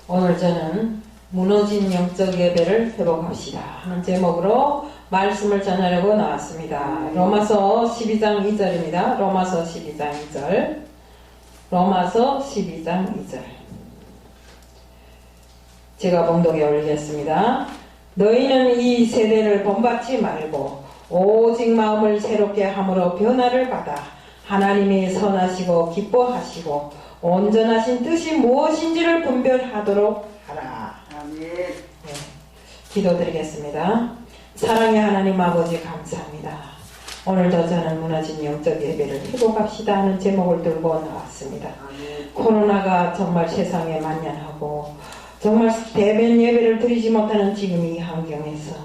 오늘 저는 무너진 영적 예배를 회복합시다 하는 제목으로 말씀을 전하려고 나왔습니다. 로마서 12장 2절입니다. 로마서 12장 2절. 로마서 12장 2절. 제가 봉독에 올리겠습니다. 너희는 이 세대를 본받지 말고 오직 마음을 새롭게 함으로 변화를 받아 하나님이 선하시고 기뻐하시고 온전하신 뜻이 무엇인지를 분별하도록 하라. 아멘. 네, 기도드리겠습니다. 사랑의 하나님 아버지 감사합니다. 오늘도 저는 무너진 영적 예배를 회복합시다 하는 제목을 들고 나왔습니다. 아멘. 코로나가 정말 세상에 만연하고 정말 대면 예배를 드리지 못하는 지금 이 환경에서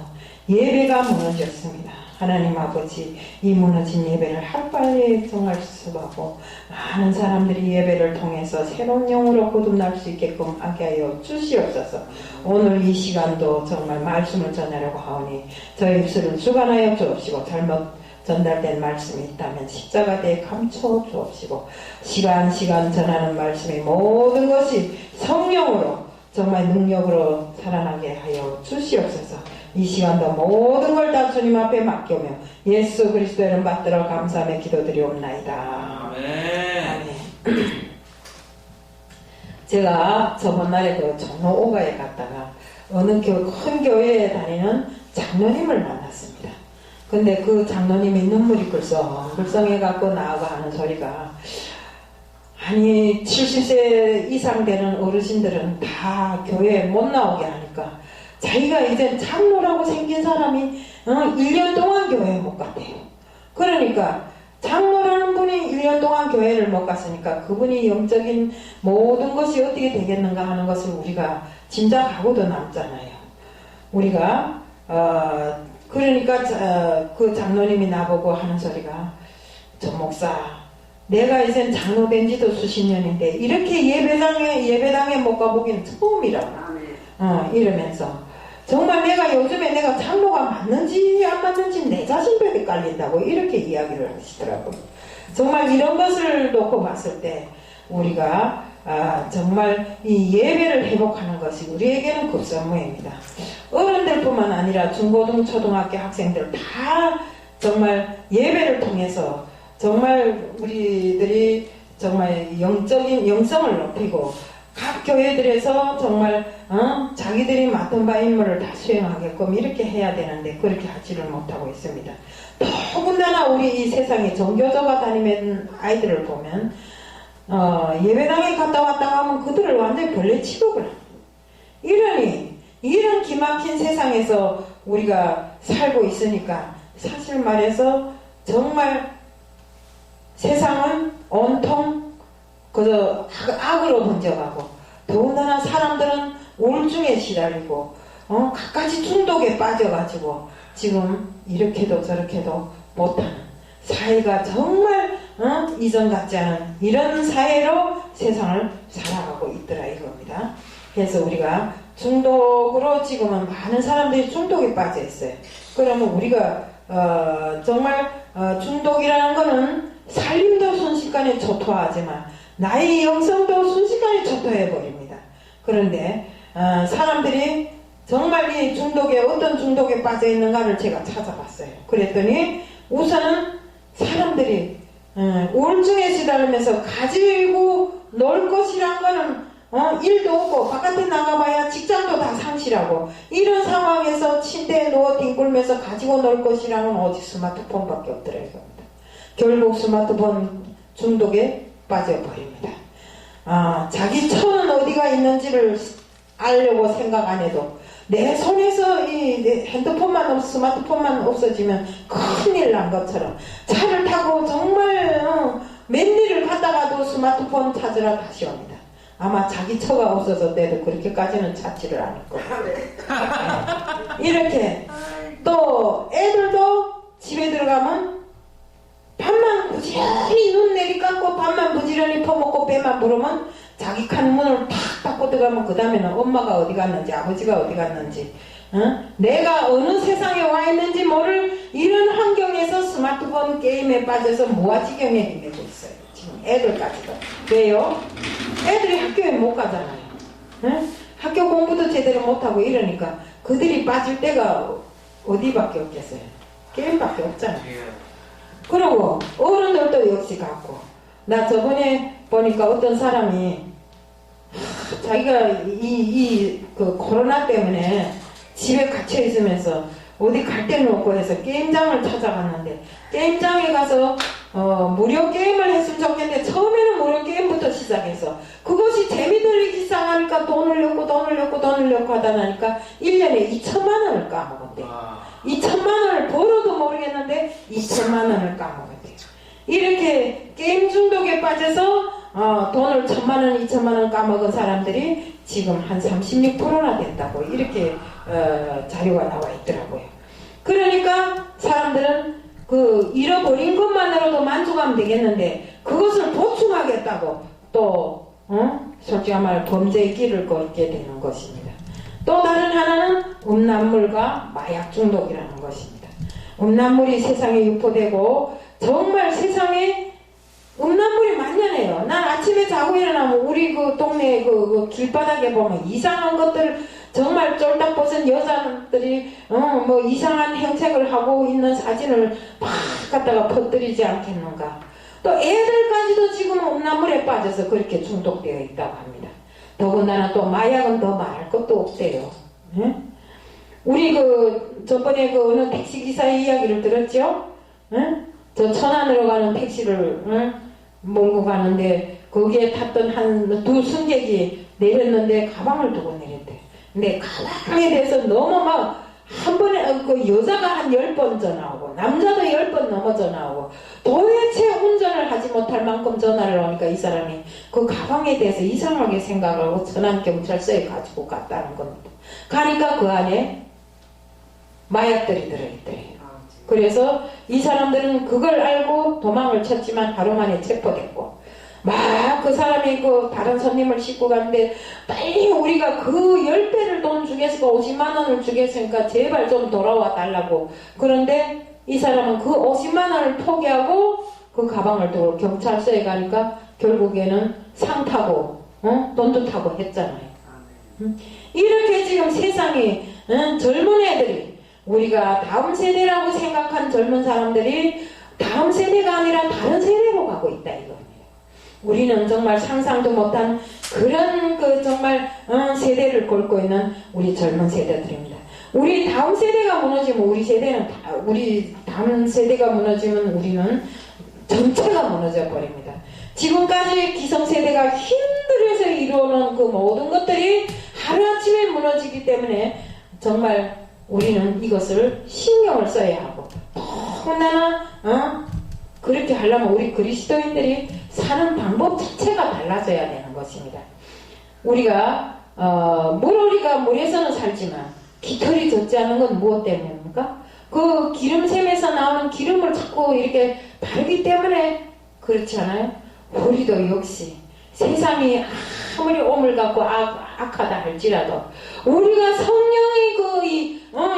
예배가 무너졌습니다. 하나님 아버지, 이 무너진 예배를 하루빨리 정말 수습하고 많은 사람들이 예배를 통해서 새로운 영으로 거듭날 수 있게끔 하게 하여 주시옵소서. 오늘 이 시간도 정말 말씀을 전하려고 하오니 저희 입술을 주관하여 주옵시고 잘못 전달된 말씀이 있다면 십자가대에 감춰 주옵시고 시간 전하는 말씀의 모든 것이 성령으로 정말 능력으로 살아나게 하여 주시옵소서. 이 시간도 모든 걸 다 주님 앞에 맡겨며 예수 그리스도의 이름 받들어 감사하며 기도드리옵나이다. 아멘. 제가 저번 날에 그 종로오가에 갔다가 어느 큰 교회에 다니는 장로님을 만났습니다. 근데 그 장로님이 눈물이 글썽해갖고 나아가 하는 소리가, 아니 70세 이상 되는 어르신들은 다 교회에 못 나오게 하니까 자기가 이제 장로라고 생긴 사람이 1년 동안 교회에 못 갔대요. 그러니까 장로라는 분이 1년 동안 교회를 못 갔으니까 그분이 영적인 모든 것이 어떻게 되겠는가 하는 것을 우리가 짐작하고도 남잖아요. 우리가 그러니까 그 장로님이 나보고 하는 소리가, 저 목사, 내가 이젠 장로 된 지도 수십 년인데 이렇게 예배당에 못 가보기는 처음이라고. 이러면서 정말 요즘에 내가 장로가 맞는지 안 맞는지 내 자신밖에 깔린다고 이렇게 이야기를 하시더라고요. 정말 이런 것을 놓고 봤을 때 우리가 정말 이 예배를 회복하는 것이 우리에게는 급선무입니다. 어른들뿐만 아니라 중고등 초등학교 학생들 다 정말 예배를 통해서 정말 우리들이 정말 영적인 영성을 높이고 각 교회들에서 정말 자기들이 맡은 바 임무를 다 수행하게끔 이렇게 해야 되는데 그렇게 하지를 못하고 있습니다. 더군다나 우리 이 세상에 종교조가 다니는 아이들을 보면 예배당에 갔다 왔다 하면 그들을 완전히 벌레 취급을 합니다. 이런 기막힌 세상에서 우리가 살고 있으니까 사실 말해서 정말 세상은 온통 그저 악으로 번져가고 더군다나 사람들은 우울증에 시달리고 갖가지 중독에 빠져가지고 지금 이렇게도 저렇게도 못하는 사회가 정말 이전 같지 않은 이런 사회로 세상을 살아가고 있더라 이겁니다. 그래서 우리가 중독으로 지금은 많은 사람들이 중독에 빠져 있어요. 그러면 우리가 정말 중독이라는 거는 살림도 순식간에 초토화하지만 나의 영성도 순식간에 초토해버립니다. 그런데 사람들이 정말 이 중독에 어떤 중독에 빠져 있는가를 제가 찾아봤어요. 그랬더니 우선은 사람들이 우울증에 시달리면서 가지고 놀 것이란 거는 일도 없고 바깥에 나가봐야 직장도 다 상실하고 이런 상황에서 침대에 누워 뒹굴면서 가지고 놀 것이란 건 오직 스마트폰밖에 없더래요. 결국 스마트폰 중독에 빠져버립니다. 자기 처는 어디가 있는지를 알려고 생각 안 해도 내 손에서 이 핸드폰만 스마트폰만 없어지면 큰일 난 것처럼 차를 타고 정말 맨일을 갔다가도 스마트폰 찾으러 다시 옵니다. 아마 자기 처가 없어서 때도 그렇게까지는 찾지를 않을 거예요. 이렇게 또 애들도 집에 들어가면 밥만 부지런히 눈 내리감고 밥만 부지런히 퍼먹고 배만 부르면 자기 칸 문을 탁 닫고 들어가면 그 다음에는 엄마가 어디 갔는지 아버지가 어디 갔는지 내가 어느 세상에 와 있는지 모를 이런 환경에서 스마트폰 게임에 빠져서 무아지경에 힘내고 있어요. 지금 애들까지도. 왜요? 애들이 학교에 못 가잖아요. 제대로 못하고 이러니까 그들이 빠질 때가 어디밖에 없겠어요. 게임밖에 없잖아요. 그리고 어른들도 역시 같고, 나 저번에 보니까 어떤 사람이 자기가 그 코로나 때문에 집에 갇혀 있으면서 어디 갈 데는 없고 해서 게임장을 찾아갔는데, 게임장에 가서 무료 게임을 했으면 좋겠는데 처음에는 무료 게임부터 시작해서 그것이 재미들리기 시작하니까 돈을 넣고 하다 나니까 1년에 2천만 원을 까먹었대. 2천만 원을 벌어도 모르겠는데 2천만 원을 까먹었대. 이렇게 게임 중독에 빠져서 돈을 1,000만 원, 2천만 원 까먹은 사람들이 지금 한 36%나 됐다고 이렇게 자료가 나와 있더라고요. 그러니까 사람들은 그 잃어버린 것만으로도 만족하면 되겠는데 그것을 보충하겠다고 또 솔직한 말 범죄의 길을 걷게 되는 것입니다. 또 다른 하나는 음란물과 마약 중독이라는 것입니다. 음란물이 세상에 유포되고 정말 세상에 음란물이 만연해요. 난 아침에 자고 일어나면 우리 그 동네 그 길바닥에 보면 이상한 것들, 정말 쫄딱 벗은 여자들이 뭐 이상한 행색을 하고 있는 사진을 막 갖다가 퍼뜨리지 않겠는가. 또 애들까지도 지금 음란물에 빠져서 그렇게 중독되어 있다고 합니다. 더군다나 또 마약은 더 말할 것도 없대요. 네? 우리 저번에 어느 택시기사의 이야기를 들었죠? 네? 저 천안으로 가는 택시를 몰고 가는데 거기에 탔던 두 승객이 내렸는데 가방을 두고 내렸대. 근데 가방에 대해서 너무 막 한 번에 그 여자가 한 10번 전화오고 남자도 10번 넘어 전화오고 도대체 운전을 하지 못할 만큼 전화를 오니까 이 사람이 그 가방에 대해서 이상하게 생각하고 천안경찰서에 가지고 갔다는 겁니다. 가니까 그 안에 마약들이 들어있더래요. 그래서 이 사람들은 그걸 알고 도망을 쳤지만 하루 만에 체포됐고, 막 그 사람이 다른 손님을 싣고 갔는데 빨리 우리가 그 10배를 돈 주겠으니까 50만 원을 주겠으니까 제발 좀 돌아와 달라고. 그런데 이 사람은 그 50만 원을 포기하고 그 가방을 두고 경찰서에 가니까 결국에는 상 타고 돈도 타고 했잖아요. 이렇게 지금 세상에 젊은 애들이, 우리가 다음 세대라고 생각한 젊은 사람들이 다음 세대가 아니라 다른 세대로 가고 있다 이겁니다. 우리는 정말 상상도 못한 그런 정말 세대를 걷고 있는 우리 젊은 세대들입니다. 우리 다음 세대가 무너지면 우리 다음 세대가 무너지면 우리는 전체가 무너져 버립니다. 지금까지 기성세대가 힘들어서 이루어놓은 그 모든 것들이 하루아침에 무너지기 때문에 정말 우리는 이것을 신경을 써야 하고, 더군다나 그렇게 하려면 우리 그리스도인들이 사는 방법 자체가 달라져야 되는 것입니다. 우리가 물오리가 물에서는 살지만 깃털이 젖지 않는 건 무엇 때문입니까? 그 기름샘에서 나오는 기름을 자꾸 이렇게 바르기 때문에 그렇지 않아요? 우리도 역시 세상이 아무리 오물 같고 악하다 할지라도 우리가 성령의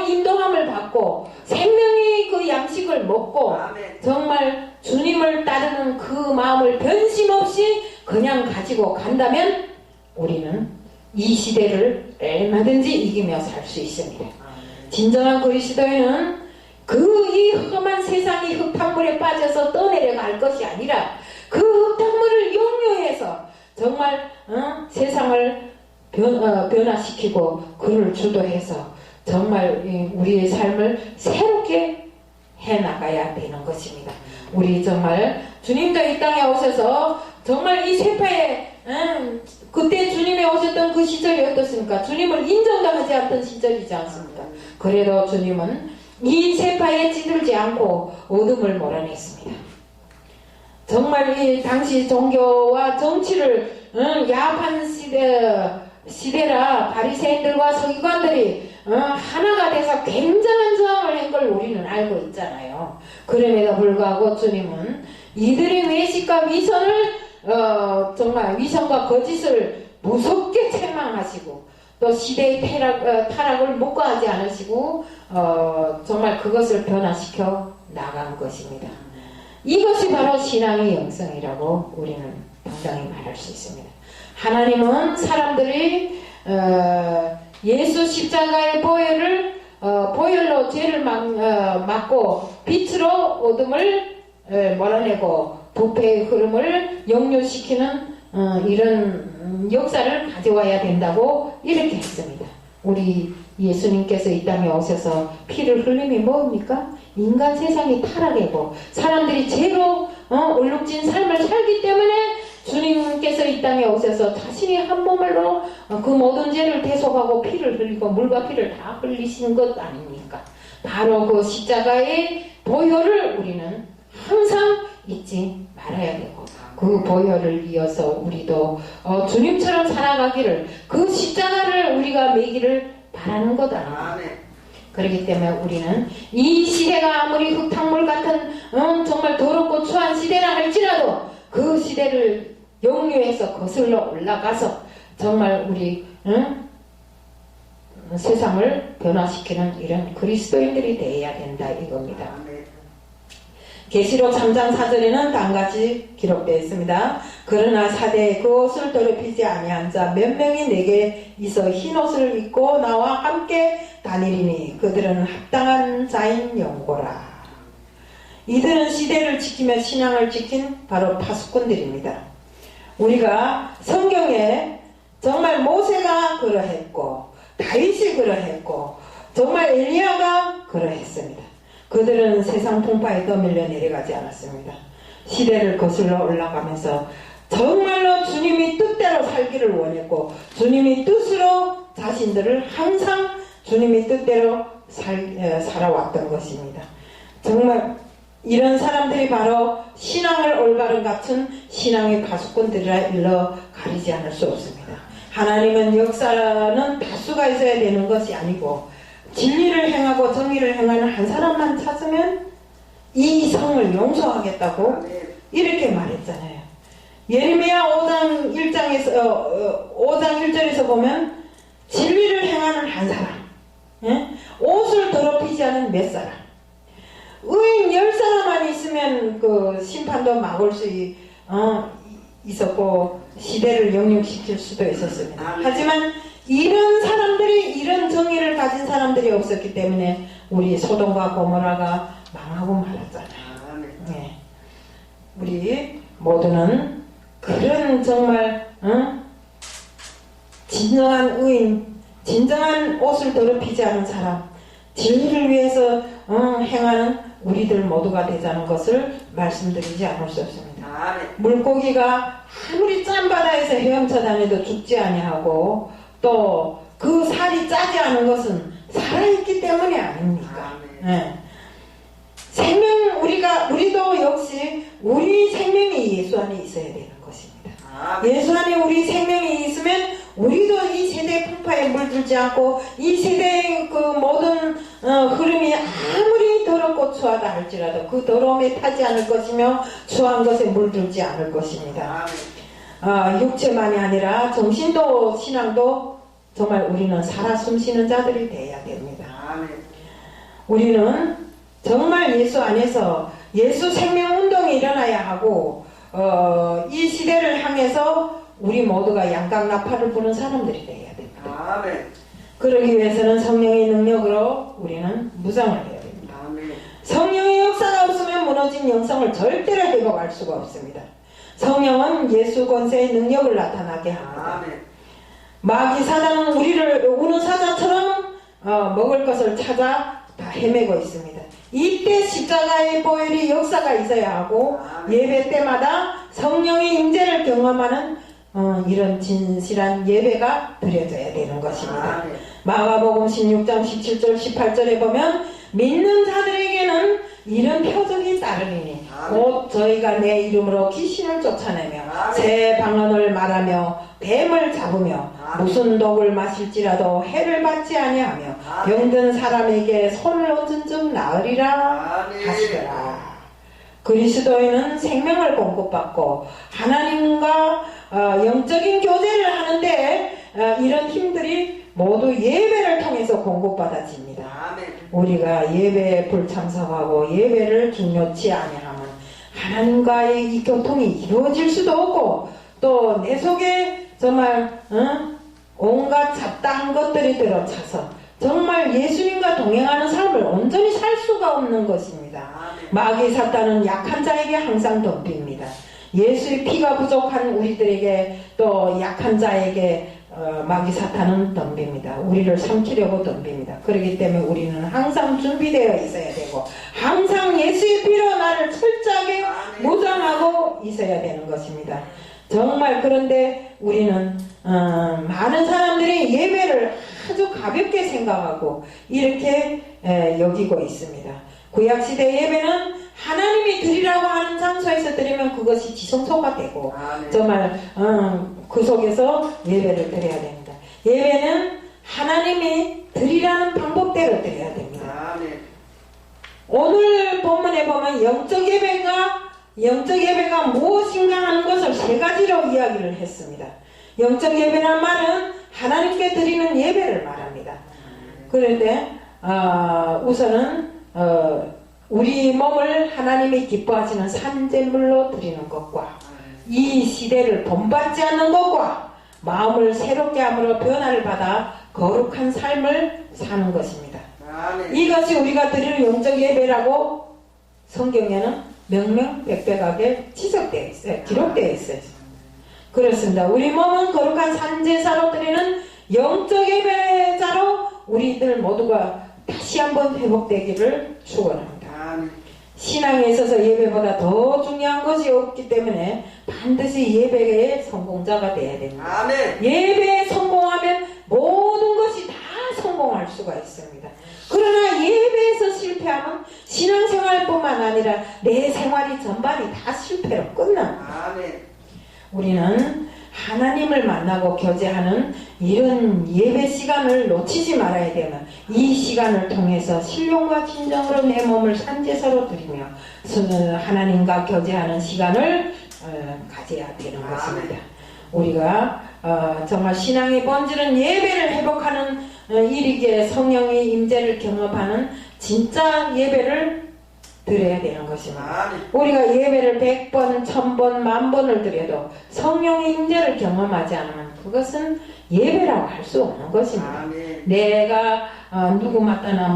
인도함을 받고 생명의 그 양식을 먹고 정말 주님을 따르는 그 마음을 변심없이 그냥 가지고 간다면 우리는 이 시대를 얼마든지 이기며 살 수 있습니다. 진정한 그리스도인은 이 험한 세상의 흙탕물에 빠져서 떠내려갈 것이 아니라 그 흙탕물을 용료해서 정말 세상을 변화시키고 그를 주도해서 정말 우리의 삶을 새롭게 해나가야 되는 것입니다. 우리 정말 주님도 이 땅에 오셔서 정말 이 세파에 그때 주님이 오셨던 그 시절이 어떻습니까? 주님을 인정도 하지 않던 시절이지 않습니까? 그래도 주님은 이 세파에 찌들지 않고 어둠을 몰아냈습니다. 정말 이 당시 종교와 정치를 야합한 시대라 바리새인들과 서기관들이 하나가 돼서 굉장한 저항을 한 걸 우리는 알고 있잖아요. 그럼에도 불구하고 주님은 이들의 외식과 위선을 정말 위선과 거짓을 무섭게 책망하시고 또 시대의 타락을 묵과하지 않으시고 정말 그것을 변화시켜 나간 것입니다. 이것이 바로 신앙의 영성이라고 우리는 당당히 말할 수 있습니다. 하나님은 사람들이 예수 십자가의 보혈로 죄를 막고 빛으로 어둠을 몰아내고 부패의 흐름을 역류시키는 이런 역사를 가져와야 된다고 이렇게 했습니다. 우리 예수님께서 이 땅에 오셔서 피를 흘림이 뭡니까? 인간 세상이 타락이고 사람들이 죄로 얼룩진 삶을 살기 때문에 주님께서 이 땅에 오셔서 자신이 한 몸으로 그 모든 죄를 대속하고 피를 흘리고 물과 피를 다 흘리신 것 아닙니까? 바로 그 십자가의 보혈을 우리는 항상 잊지 말아야 되고 그 보혈을 이어서 우리도 주님처럼 살아가기를 그 십자가를 우리가 매기를 바라는 것 아닙니까? 그렇기 때문에 우리는 이 시대가 아무리 흙탕물 같은 정말 더럽고 추한 시대라 할지라도 그 시대를 역류해서 거슬러 올라가서 정말 우리 세상을 변화시키는 이런 그리스도인들이 되어야 된다 이겁니다. 계시록 3장 4절에는 다음같이 기록되어 있습니다. 그러나 사대에 그 옷을 더럽히지 아니한 자 몇 명이 내게 있어 흰옷을 입고 나와 함께 다니리니 그들은 합당한 자인 영고라. 이들은 시대를 지키며 신앙을 지킨 바로 파수꾼들입니다. 우리가 성경에 정말 모세가 그러했고 다윗이 그러했고 정말 엘리야가 그러했습니다. 그들은 세상 풍파에 떠밀려 내려가지 않았습니다. 시대를 거슬러 올라가면서 정말로 주님이 뜻대로 살기를 원했고 주님이 뜻으로 자신들을 항상 주님이 뜻대로 살아왔던 것입니다. 정말 이런 사람들이 바로 신앙을 올바른 갖춘 신앙의 파수꾼들이라 일러 가리지 않을 수 없습니다. 하나님은 역사는 다수가 있어야 되는 것이 아니고 진리를 행하고 정의를 행하는 한 사람만 찾으면 이 성을 용서하겠다고 이렇게 말했잖아요. 예레미야 5장 1절에서 보면 진리를 행하는 한 사람, 옷을 더럽히지 않은 몇 사람, 의인 10사람만 있으면 그 심판도 막을 수 있었고 시대를 역류시킬 수도 있었습니다. 하지만 이런 사람들이 이런 정의를 가진 사람들이 없었기 때문에 우리 소돔과 고모라가 망하고 말았잖아요. 네. 우리 모두는 그런 정말 진정한 의인, 진정한 옷을 더럽히지 않은 사람, 진리를 위해서 행하는 우리들 모두가 되자는 것을 말씀드리지 않을 수 없습니다. 물고기가 아무리 짠 바다에서 헤엄쳐 다녀도 죽지 아니하고 또 그 살이 짜지 않은 것은 살아있기 때문이 아닙니까? 네. 우리도 역시 우리 생명이 예수 안에 있어야 되는 것입니다. 예수 안에 우리 생명이 있으면 우리도 이 세대의 풍파에 물들지 않고 이 세대의 그 모든 흐름이 아무리 더럽고 추하다 할지라도 그 더러움에 타지 않을 것이며 추한 것에 물들지 않을 것입니다. 육체만이 아니라 정신도 신앙도 정말 우리는 살아 숨쉬는 자들이 되어야 됩니다. 우리는 정말 예수 안에서 예수 생명운동이 일어나야 하고 이 시대를 향해서 우리 모두가 양강나팔을 부는 사람들이 되어야 됩니다. 그러기 위해서는 성령의 능력으로 우리는 무장을 해야 됩니다. 성령의 역사가 없으면 무너진 영성을 절대로 회복할 수가 없습니다. 성령은 예수 권세의 능력을 나타나게 합니다. 마귀 사단은 우리를 우는 사자처럼 먹을 것을 찾아 다 헤매고 있습니다. 이때 십자가의 보혈의 역사가 있어야 하고 예배 때마다 성령의 임재를 경험하는 이런 진실한 예배가 드려져야 되는 것입니다. 마가복음 16장 17절 18절에 보면 믿는 자들에게는 이런 표적이 따르리니 곧 저희가 내 이름으로 귀신을 쫓아내며 새 방언을 말하며 뱀을 잡으며 무슨 독을 마실지라도 해를 받지 아니하며 병든 사람에게 손을 얹은 즉 나으리라 하시더라. 그리스도인은 생명을 공급받고 하나님과 영적인 교제를 하는데 이런 힘들이 모두 예배를 통해서 공급받아집니다. 우리가 예배에 불참석하고 예배를 중요치 아니하면 하나님과의 이 교통이 이루어질 수도 없고 또 내 속에 정말 온갖 잡다한 것들이 들어차서 정말 예수님과 동행하는 삶을 온전히 살 수가 없는 것입니다. 마귀 사탄은 약한 자에게 항상 덤빕니다. 예수의 피가 부족한 우리들에게 또 약한 자에게 마귀 사탄은 덤빕니다. 우리를 삼키려고 덤빕니다. 그렇기 때문에 우리는 항상 준비되어 있어야 되고 항상 예수의 피로 나를 철저하게 무장하고 있어야 되는 것입니다. 정말 그런데 우리는 많은 사람들이 예배를 아주 가볍게 생각하고 이렇게 여기고 있습니다. 구약시대 예배는 하나님이 드리라고 하는 장소에서 드리면 그것이 지성소가 되고 정말 그 속에서 예배를 드려야 됩니다. 예배는 하나님이 드리라는 방법대로 드려야 됩니다. 오늘 본문에 보면 영적 예배가 무엇인가 하는 것을 세 가지로 이야기를 했습니다. 영적 예배란 말은 하나님께 드리는 예배를 말합니다. 그런데 우선은 우리 몸을 하나님이 기뻐하시는 산재물로 드리는 것과 이 시대를 본받지 않는 것과 마음을 새롭게 함으로 변화를 받아 거룩한 삶을 사는 것입니다. 이것이 우리가 드리는 영적 예배라고 성경에는 명명백백하게 지적되어 있어요. 기록되어 있어요. 그렇습니다. 우리 몸은 거룩한 산제사로 드리는 영적 예배자로 우리들 모두가 다시 한번 회복되기를 축원합니다. 신앙에 있어서 예배보다 더 중요한 것이 없기 때문에 반드시 예배의 성공자가 되어야 됩니다. 예배에 성공하면 모든 것이 다 성공할 수가 있습니다. 그러나 예배에서 실패하면 신앙생활뿐만 아니라 내 생활이 전반이 다 실패로 끝납니다. 우리는 하나님을 만나고 교제하는 이런 예배 시간을 놓치지 말아야 되면 이 시간을 통해서 신령과 진정으로 내 몸을 산제사로 드리며 하나님과 교제하는 시간을 가져야 되는 것입니다. 우리가 정말 신앙의 본질은 예배를 회복하는 일이기에 성령의 임재를 경험하는 진짜 예배를 드려야 되는 것입니다. 우리가 예배를 100번, 1000번, 10,000번을 드려도 성령의 임재를 경험하지 않으면 그것은 예배라고 할 수 없는 것입니다. 내가 누구 맞다나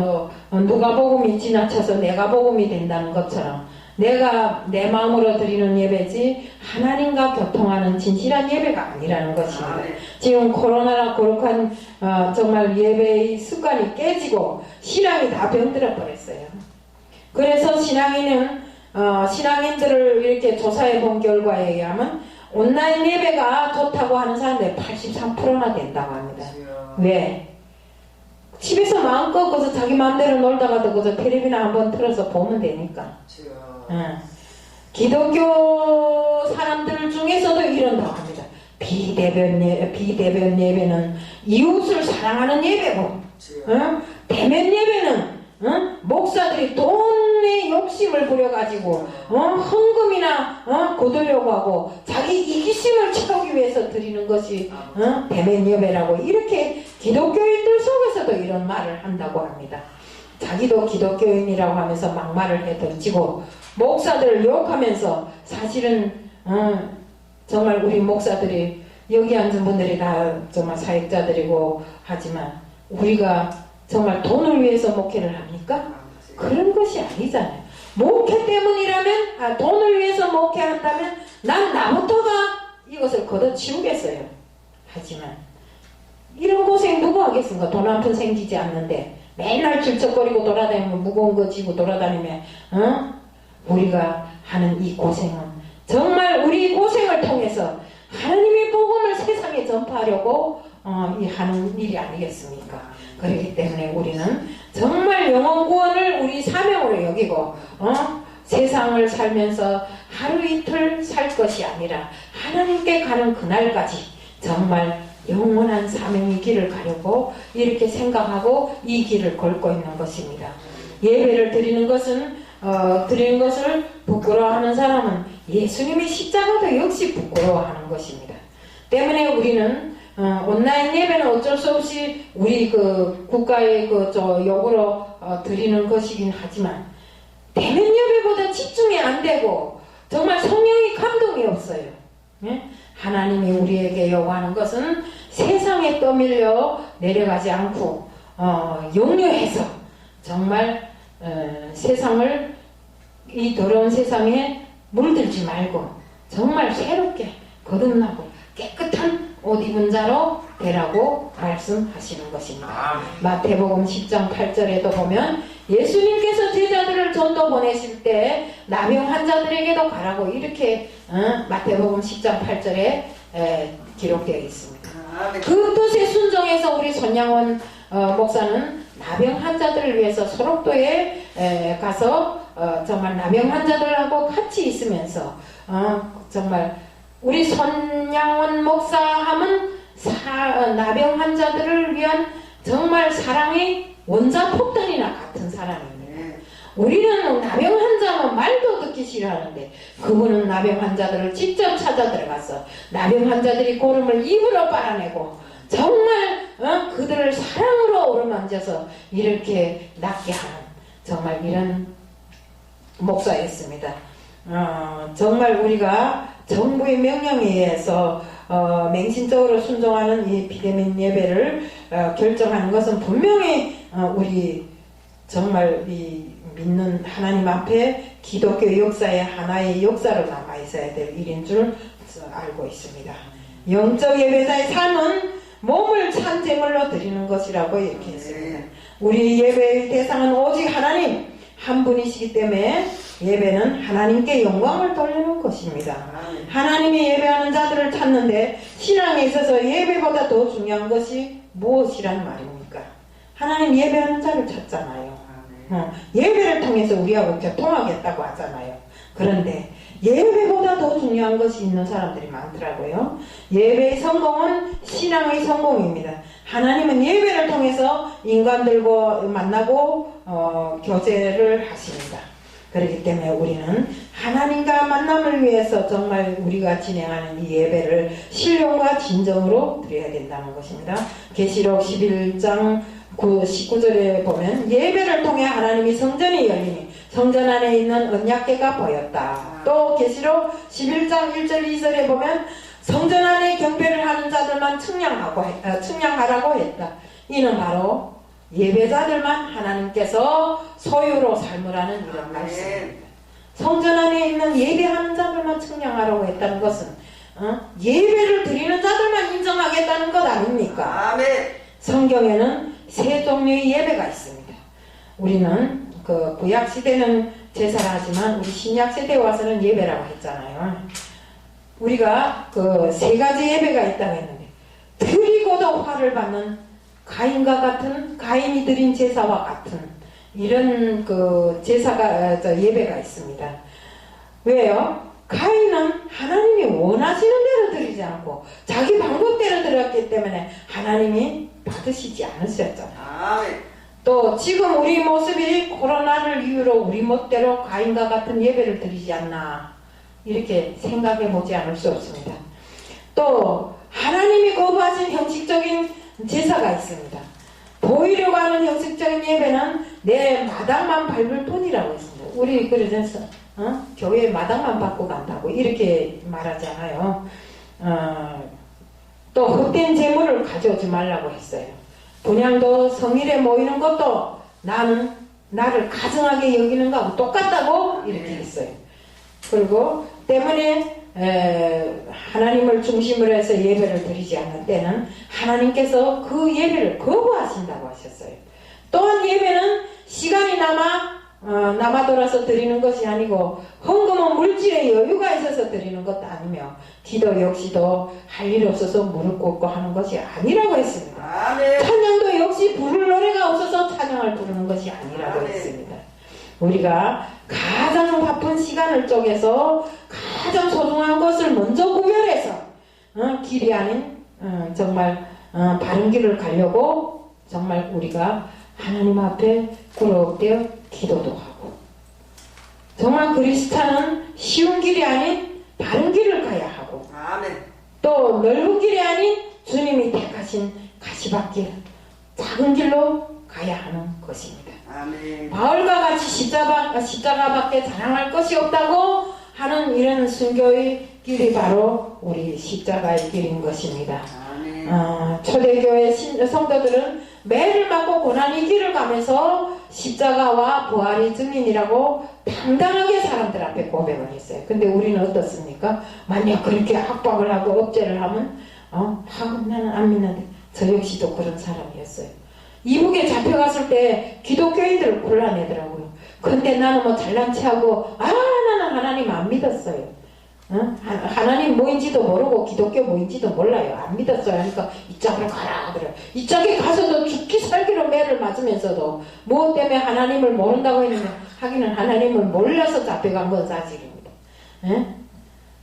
누가 복음이 지나쳐서 내가 복음이 된다는 것처럼 내가 내 마음으로 드리는 예배지 하나님과 교통하는 진실한 예배가 아니라는 것입니다. 지금 코로나라 거룩한 정말 예배의 습관이 깨지고 신앙이 다 병들어 버렸어요. 그래서 신앙인들을 이렇게 조사해 본 결과에 의하면 온라인 예배가 좋다고 하는 사람들이 83%나 된다고 합니다. 왜? 집에서 마음껏 거기서 자기 마음대로 놀다가도 거기서 텔레비나 한번 틀어서 보면 되니까. 기독교 사람들 중에서도 이런다고 합니다. 비대변 예배는 이웃을 사랑하는 예배고, 대면 예배는 목사들이 돈에 욕심을 부려가지고 헌금이나 거두려고 하고 자기 이기심을 채우기 위해서 드리는 것이 대면 예배라고 이렇게 기독교인들 속에서도 이런 말을 한다고 합니다. 자기도 기독교인이라고 하면서 막말을 해던지고 목사들을 욕하면서 사실은 정말 우리 목사들이 여기 앉은 분들이 다 정말 사역자들이고 하지만 우리가 정말 돈을 위해서 목회를 합니까? 그런 것이 아니잖아요. 목회 때문이라면 돈을 위해서 목회한다면 난 나부터가 이것을 걷어치우겠어요. 하지만 이런 고생 누구 하겠습니까? 돈 한 푼 생기지 않는데 맨날 질척거리고 돌아다니면 무거운 거 지고 돌아다니면 우리가 하는 이 고생은 정말 우리 고생을 통해서 하나님의 복음을 세상에 전파하려고 하는 일이 아니겠습니까? 그렇기 때문에 우리는 정말 영혼 구원을 우리 사명으로 여기고 세상을 살면서 하루 이틀 살 것이 아니라 하나님께 가는 그날까지 정말 영원한 사명의 길을 가려고 이렇게 생각하고 이 길을 걸고 있는 것입니다. 예배를 드리는 것을 부끄러워하는 사람은 예수님의 십자가도 역시 부끄러워하는 것입니다. 때문에 우리는 온라인 예배는 어쩔 수 없이 우리 국가의 요구로 드리는 것이긴 하지만 대면 예배보다 집중이 안 되고 정말 성령의 감동이 없어요. 예? 하나님이 우리에게 요구하는 것은 세상에 떠밀려 내려가지 않고 역류해서 정말 세상을 이 더러운 세상에 물들지 말고 정말 새롭게 거듭나고 깨끗한 옷 입은 자로 되라고 말씀하시는 것입니다. 마태복음 10장 8절에도 보면 예수님께서 제자들을 전도 보내실 때 나병 환자들에게도 가라고 이렇게 마태복음 10장 8절에 기록되어 있습니다. 그 뜻에 순종해서 우리 손양원 목사는 나병 환자들을 위해서 소록도에 가서 정말 나병 환자들하고 같이 있으면서 정말 우리 손양원 목사 하면 나병 환자들을 위한 정말 사랑의 원자폭탄이나 같은 사람입니다. 우리는 나병 환자면 말도 듣기 싫어하는데 그분은 나병 환자들을 직접 찾아 들어가서 나병 환자들이 고름을 입으로 빨아내고 정말 그들을 사랑으로 어루만져서 이렇게 낫게 하는 정말 이런 목사였습니다. 정말 우리가 정부의 명령에 의해서 맹신적으로 순종하는 이 비대면 예배를 결정하는 것은 분명히 우리 정말 이 믿는 하나님 앞에 기독교 역사의 하나의 역사로 남아있어야 될 일인 줄 알고 있습니다. 영적 예배자의 삶은 몸을 찬 제물로 드리는 것이라고 이렇게 했습니다. 우리 예배의 대상은 오직 하나님 한 분이시기 때문에 예배는 하나님께 영광을 돌리는 것입니다. 하나님이 예배하는 자들을 찾는데 신앙에 있어서 예배보다 더 중요한 것이 무엇이란 말입니까? 하나님 예배하는 자를 찾잖아요. 예배를 통해서 우리하고 교통하겠다고 하잖아요. 그런데 예배보다 더 중요한 것이 있는 사람들이 많더라고요. 예배의 성공은 신앙의 성공입니다. 하나님은 예배를 통해서 인간들과 만나고 교제를 하십니다. 그렇기 때문에 우리는 하나님과 만남을 위해서 정말 우리가 진행하는 이 예배를 신령과 진정으로 드려야 된다는 것입니다. 계시록 11장 19절에 보면 예배를 통해 하나님이 성전이 열리니 성전 안에 있는 언약궤가 보였다. 또 계시록 11장 1절 2절에 보면 성전 안에 경배를 하는 자들만 측량하라고 했다. 이는 바로 예배자들만 하나님께서 소유로 삶으라는 이런 말씀입니다. 성전 안에 있는 예배하는 자들만 측량하라고 했다는 것은 예배를 드리는 자들만 인정하겠다는 것 아닙니까? 아멘. 성경에는 세 종류의 예배가 있습니다. 우리는 그 구약 시대는 제사를 하지만 우리 신약 시대에 와서는 예배라고 했잖아요. 우리가 그 세 가지 예배가 있다고 했는데 드리고도 화를 받는 가인과 같은 가인이 드린 제사와 같은 이런 그 제사가 예배가 있습니다. 왜요? 가인은 하나님이 원하시는 대로 드리지 않고 자기 방법대로 드렸기 때문에 하나님이 받으시지 않으셨잖아요. 또 지금 우리 모습이 코로나를 이유로 우리 멋대로 가인과 같은 예배를 드리지 않나 이렇게 생각해 보지 않을 수 없습니다. 또 하나님이 거부하신 형식적인 제사가 있습니다. 보이려고 하는 형식적인 예배는 내 마당만 밟을 뿐이라고 했습니다. 우리 그래서 교회 마당만 밟고 간다고 이렇게 말하잖아요. 또 헛된 재물을 가져오지 말라고 했어요. 분향도 성일에 모이는 것도 나를 가증하게 여기는 거하고 똑같다고 이렇게 했어요. 그리고 때문에 하나님을 중심으로 해서 예배를 드리지 않는 때는 하나님께서 그 예배를 거부하신다고 하셨어요. 또한 예배는 시간이 남아돌아서 드리는 것이 아니고 헌금은 물질의 여유가 있어서 드리는 것도 아니며 기도 역시도 할 일 없어서 무릎 꿇고 하는 것이 아니라고 했습니다. 아멘. 찬양도 역시 부를 노래가 없어서 찬양을 부르는 것이 아니라고 아멘. 했습니다. 우리가 가장 바쁜 시간을 쪼개서 가장 소중한 것을 먼저 구별해서 길이 아닌 정말 바른 길을 가려고 정말 우리가 하나님 앞에 꿇어엎드려 기도도 하고 정말 그리스도는 쉬운 길이 아닌 바른 길을 가야 하고 아멘. 또 넓은 길이 아닌 주님이 택하신 가시밭길 작은 길로 가야 하는 것입니다. 아멘. 바울과 같이 십자가밖에 자랑할 것이 없다고 하는 이런 순교의 길이 바로 우리 십자가의 길인 것입니다. 초대교회 성도들은 매를 맞고 고난의 길을 가면서 십자가와 부활의 증인이라고 당당하게 사람들 앞에 고백을 했어요. 근데 우리는 어떻습니까? 만약 그렇게 압박을 하고 억제를 하면 나는 안 믿는데, 저 역시도 그런 사람이었어요. 이북에 잡혀갔을 때 기독교인들을 골라내더라고요. 근데 나는 뭐 잘난 체하고 나는 하나님 안 믿었어요. 하나님 뭐인지도 모르고 기독교 뭐인지도 몰라요. 안 믿었어요. 그러니까 이쪽으로 가라 그래요. 이쪽에 가서도 죽기 살기로 매를 맞으면서도 무엇 때문에 하나님을 모른다고 했는데, 하기는 하나님을 몰라서 잡혀간 건 사실입니다.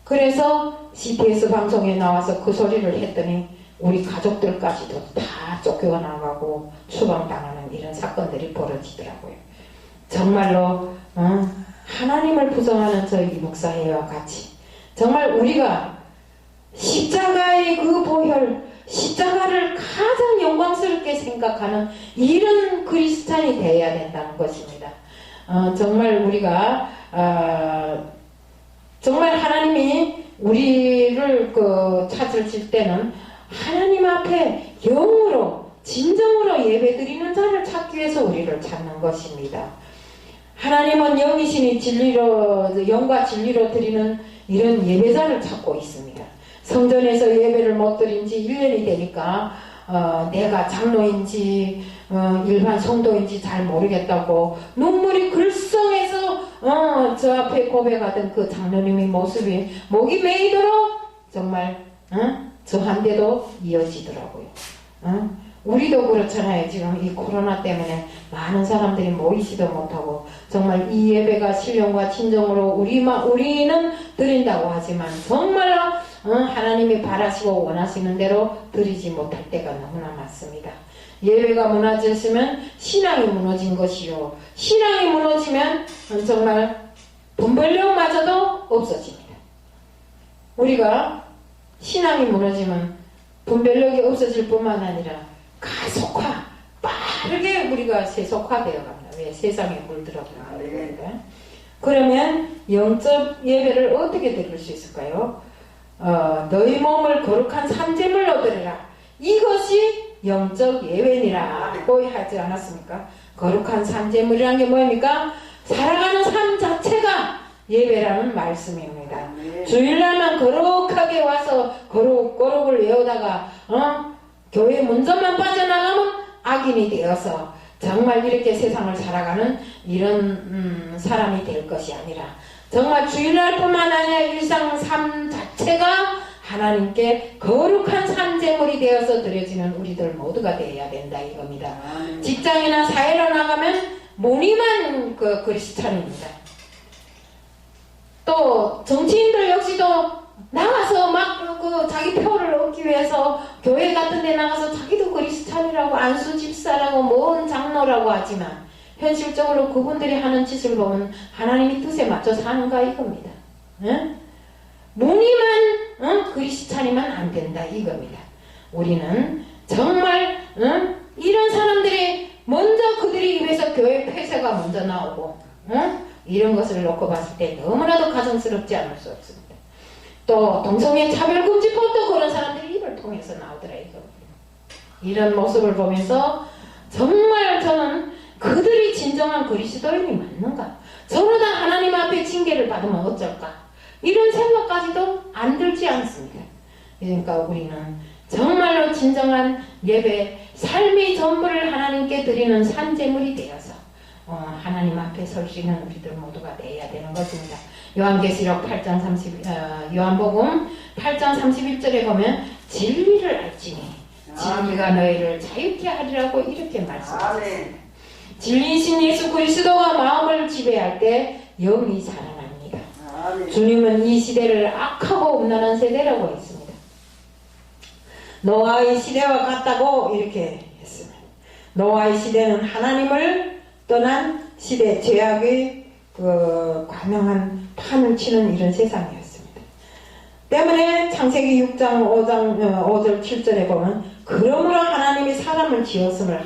그래서 CTS 방송에 나와서 그 소리를 했더니 우리 가족들까지도 다 쫓겨나가고 추방당하는 이런 사건들이 벌어지더라고요. 정말로 하나님을 부정하는 저희 목사회와 같이 정말 우리가 십자가의 그 보혈, 십자가를 가장 영광스럽게 생각하는 이런 그리스찬이 되어야 된다는 것입니다. 정말 우리가 정말 하나님이 우리를 찾으실 때는 하나님 앞에 영으로 진정으로 예배드리는 자를 찾기 위해서 우리를 찾는 것입니다. 하나님은 영이시니 진리로, 영과 진리로 드리는 이런 예배자를 찾고 있습니다. 성전에서 예배를 못 드린 지 1년이 되니까 내가 장로인지 일반 성도인지 잘 모르겠다고 눈물이 글썽해서 저 앞에 고백하던 그 장로님의 모습이 목이 메이도록 정말 저한테도 이어지더라고요. 우리도 그렇잖아요. 지금 이 코로나 때문에 많은 사람들이 모이지도 못하고 정말 이 예배가 신령과 진정으로 우리는 드린다고 하지만 정말로 하나님이 바라시고 원하시는 대로 드리지 못할 때가 너무나 많습니다. 예배가 무너졌으면 신앙이 무너진 것이요, 신앙이 무너지면 정말 분별력마저도 없어집니다. 우리가 신앙이 무너지면 분별력이 없어질 뿐만 아니라 가속화, 빠르게 우리가 세속화되어 갑니다. 왜? 세상에 물들어가는 거니까. 그러면 영적 예배를 어떻게 드릴 수 있을까요? 너희 몸을 거룩한 산제물로 드리라. 이것이 영적 예배니라고 하지 않았습니까? 거룩한 산제물이라는 게 뭐입니까? 살아가는 삶 자체가 예배라는 말씀입니다. 주일날만 거룩하게 와서 거룩을 외우다가 교회 문전만 빠져나가면 악인이 되어서 정말 이렇게 세상을 살아가는 이런 사람이 될 것이 아니라 정말 주일날뿐만 아니라 일상 삶 자체가 하나님께 거룩한 산제물이 되어서 드려지는 우리들 모두가 되어야 된다 이겁니다. 직장이나 사회로 나가면 무늬만 그리스찬입니다. 또 정치인들 역시도 나가서 막 자기 표를 얻기 위해서 교회 같은 데 나가서 자기도 그리스찬이라고 안수 집사라고 뭔 장로라고 하지만 현실적으로 그분들이 하는 짓을 보면 하나님이 뜻에 맞춰 사는가 이겁니다. 무늬만 그리스찬이면 안 된다 이겁니다. 우리는 정말 이런 사람들이 먼저 그들이 입에서 교회 폐쇄가 먼저 나오고 이런 것을 놓고 봤을 때 너무나도 가정스럽지 않을 수 없습니다. 또 동성애 차별금지법도 그런 사람들이 입을 통해서 나오더라 이거. 이런 모습을 보면서 정말 저는 그들이 진정한 그리스도인이 맞는가? 서로 다 하나님 앞에 징계를 받으면 어쩔까? 이런 생각까지도 안 들지 않습니다. 그러니까 우리는 정말로 진정한 예배, 삶의 전부를 하나님께 드리는 산제물이 되어서 하나님 앞에 설 수 있는 우리들 모두가 되어야 되는 것입니다. 요한계시록 8장 요한복음 8장 31절에 보면 진리를 알지니 진리가 너희를 자유케 하리라고 이렇게 말씀하셨습니다. 진리이신 예수 그리스도가 마음을 지배할 때 영이 살아납니다. 주님은 이 시대를 악하고 음란한 세대라고 했습니다. 노아의 시대와 같다고 이렇게 했습니다. 노아의 시대는 하나님을 떠난 시대, 죄악의 과명한 판을 치는 이런 세상이었습니다. 때문에 창세기 6장 5절 7절에 보면 그러므로 하나님이 사람을 지었음을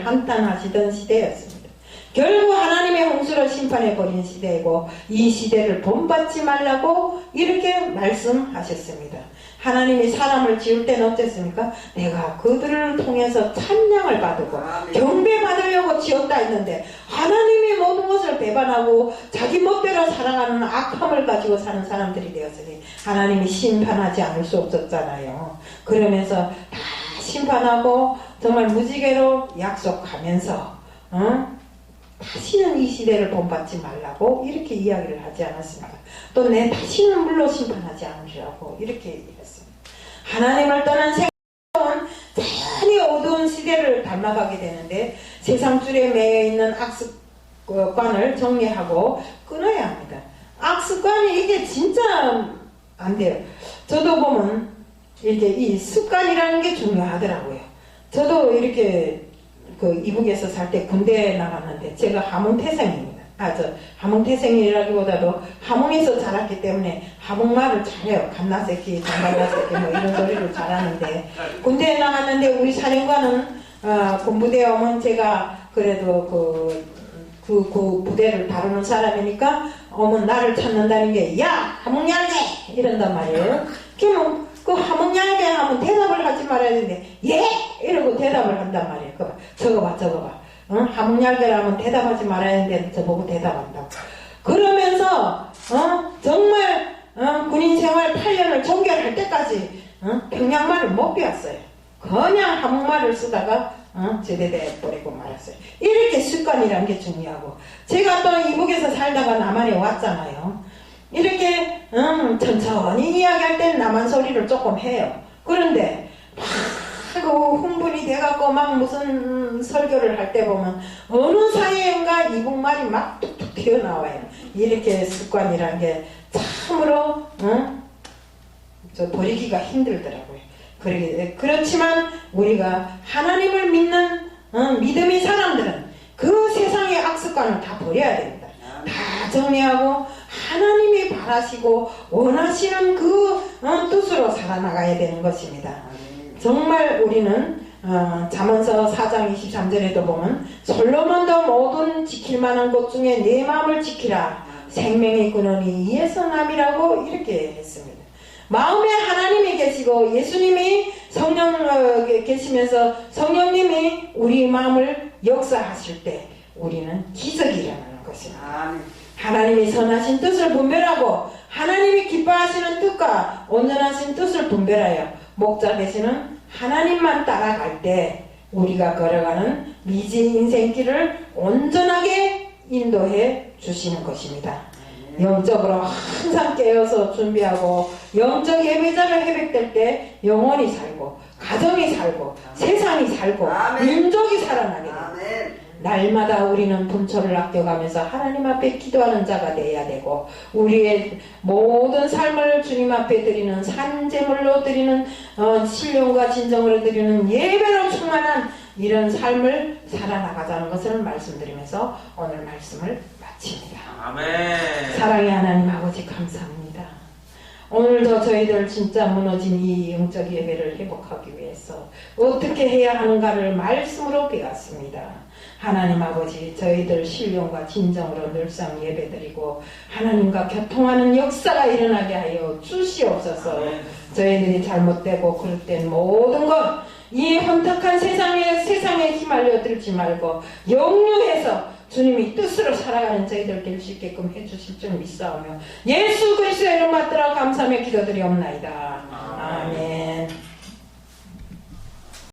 한탄하시던 시대였습니다. 결국 하나님의 홍수로 심판해 버린 시대이고 이 시대를 본받지 말라고 이렇게 말씀하셨습니다. 하나님이 사람을 지을 때는 어땠습니까? 내가 그들을 통해서 찬양을 받고 경배받으려고 지었다 했는데 하나님이 모든 것을 배반하고 자기 멋대로 살아가는 악함을 가지고 사는 사람들이 되었으니 하나님이 심판하지 않을 수 없었잖아요. 그러면서 다 심판하고 정말 무지개로 약속하면서 다시는 이 시대를 본받지 말라고 이렇게 이야기를 하지 않았습니까? 또 내 다시는 물로 심판하지 않으리라고 이렇게 얘기했습니다. 하나님을 떠난 생각은 자연히 어두운 시대를 닮아가게 되는데 세상줄에 매여있는 악습관을 정리하고 끊어야 합니다. 악습관이 이게 진짜 안 돼요. 저도 보면 이렇게 이 습관이라는 게 중요하더라고요. 저도 이렇게 이북에서 살 때 군대에 나갔는데 제가 함흥태생입니다. 함흥태생이라기보다도 함흥에서 자랐기 때문에 함흥말을 잘해요. 갓나새끼, 장갓나새끼 뭐 이런 소리를 잘하는데 군대에 나갔는데 우리 사령관은 군부대에 오면 제가 그래도 그 부대를 다루는 사람이니까 오면 나를 찾는다는 게 야! 함흥얄개! 이런단 말이에요. 그러면 그 함흥얄개 하면 대답을 하지 말아야 되는데 예! 이러고 대답을 한단 말이에요. 적어봐. 함흥얄개라면 대답하지 말아야 되는데 저보고 대답한다고. 그러면서 정말 군인 생활 8년을 종결할 때까지 평양말을 못 배웠어요. 그냥 함흥말을 쓰다가 제대돼 버리고 말았어요. 이렇게 습관이란 게 중요하고 제가 또 이북에서 살다가 남한에 왔잖아요. 이렇게 천천히 이야기할 때는 남한 소리를 조금 해요. 그런데 흥분이 돼갖고 막 무슨 설교를 할 때 보면 어느 사이인가 이북말이 막 툭툭 튀어나와요. 이렇게 습관이란 게 참으로 버리기가 힘들더라고요. 그렇지만 우리가 하나님을 믿는 믿음의 사람들은 그 세상의 악습관을 다 버려야 됩니다. 다 정리하고 하나님이 바라시고 원하시는 그 뜻으로 살아나가야 되는 것입니다. 정말 우리는 잠언서 4장 23절에도 보면 솔로몬도 모든 지킬 만한 것 중에 내 마음을 지키라 생명의 근원이 이에서 남이라고 이렇게 했습니다. 마음에 하나님이 계시고 예수님이 성령 계시면서 성령님이 우리 마음을 역사하실 때 우리는 기적이 일어나는 것입니다. 하나님이 선하신 뜻을 분별하고 하나님이 기뻐하시는 뜻과 온전하신 뜻을 분별하여 목자 되시는 하나님만 따라갈 때 우리가 걸어가는 미지 인생길을 온전하게 인도해 주시는 것입니다. 영적으로 항상 깨어서 준비하고 영적 예배자를 회복될 때 영혼이 살고 가정이 살고 세상이 살고 민족이 살아나게 됩니다. 날마다 우리는 분초를 아껴가면서 하나님 앞에 기도하는 자가 되어야 되고 우리의 모든 삶을 주님 앞에 드리는 산제물로 드리는 신령과 진정으로 드리는 예배로 충만한 이런 삶을 살아나가자는 것을 말씀드리면서 오늘 말씀을 마칩니다. 아멘. 사랑의 하나님 아버지 감사합니다. 오늘도 저희들 진짜 무너진 이 영적 예배를 회복하기 위해서 어떻게 해야 하는가를 말씀으로 배웠습니다. 하나님 아버지 저희들 신령과 진정으로 늘상 예배드리고 하나님과 교통하는 역사가 일어나게 하여 주시옵소서. 저희들이 잘못되고 그럴 땐 모든 것 이 혼탁한 세상에 휘말려 들지 말고 역류해서 주님이 뜻으로 살아가는 저희들 될 수 있게끔 해주실 줄 믿사오며 예수 그리스도의 이름 받들어 감사하며 기도드리옵나이다. 아멘.